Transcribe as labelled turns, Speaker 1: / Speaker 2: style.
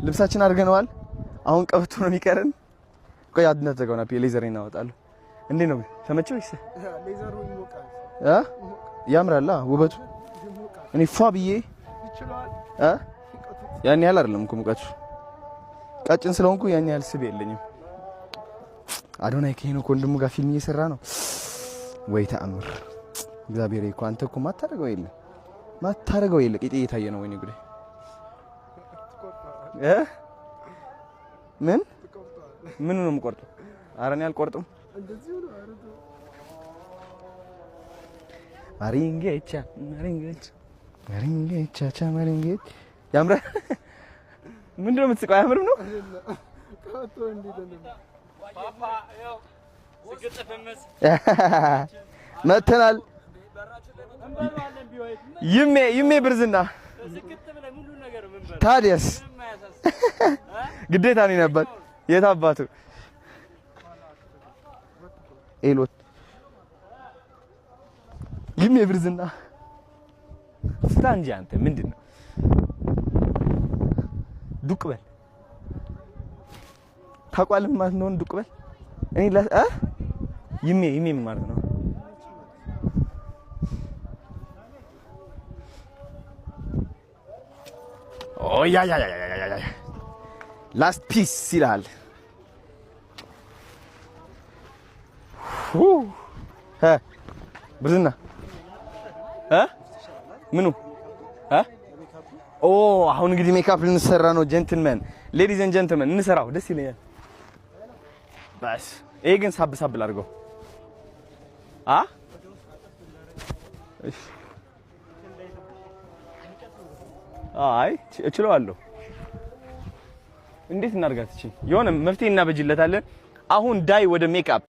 Speaker 1: ልብሳችን አድርገነዋል። አሁን ቀበቶ ነው የሚቀረን። ቆይ አድነተገውና ሌዘር እናወጣለን። እንዴት ነው ተመቸው? ይስ ሌዘሩ ይሞቃል ያምራል ውበቱ። እኔ ፏ ብዬ ይችላል ያን ያህል አይደለም እኮ ሙቀቱ። ቀጭን ስለሆንኩ ያን ያህል ስብ የለኝም። አዶናይ ከሄኖ ወንድሙ ጋር ፊልም እየሰራ ነው ወይ ተአምር። እግዚአብሔር እኮ አንተ እኮ ማታረገው የለ ቂጤ እየታየ ነው። ወይኔ ጉዴ ምን ነው የምቆርጠው? ኧረ እኔ አልቆርጥም። ማሪንጌቻ ያምራል። ምንድን ነው የምትስቀው? አያምርም ነው መተናል። ይሜ ብርዝና ታዲያስ ግዴታ ነው ነበር። የት አባቱ ኤሎት ይሜ ብርዝና ስታንጂ አንተ ምንድን ነው? ዱቅ በል ታውቃለህ ማለት ነው። ዱቅ በል እኔ ይሜ ምን ማለት ነው? ኦ ያ ላስት ፒስ ይላል። ብርዝና ምኑ ኦ አሁን እንግዲህ ሜካፕ ልንሰራ ነው። ጀንትልመን ሌዲዝ ኤንድ ጀንትልመን እንሰራው ደስ ይለኛል። ባስ ይሄ ግን ሳብ ላድርገው። እሺ አይ እችለዋለሁ። እንዴት እናድርጋት? እቺ የሆነ መፍትሄ እናበጅለታለን። አሁን ዳይ ወደ ሜካፕ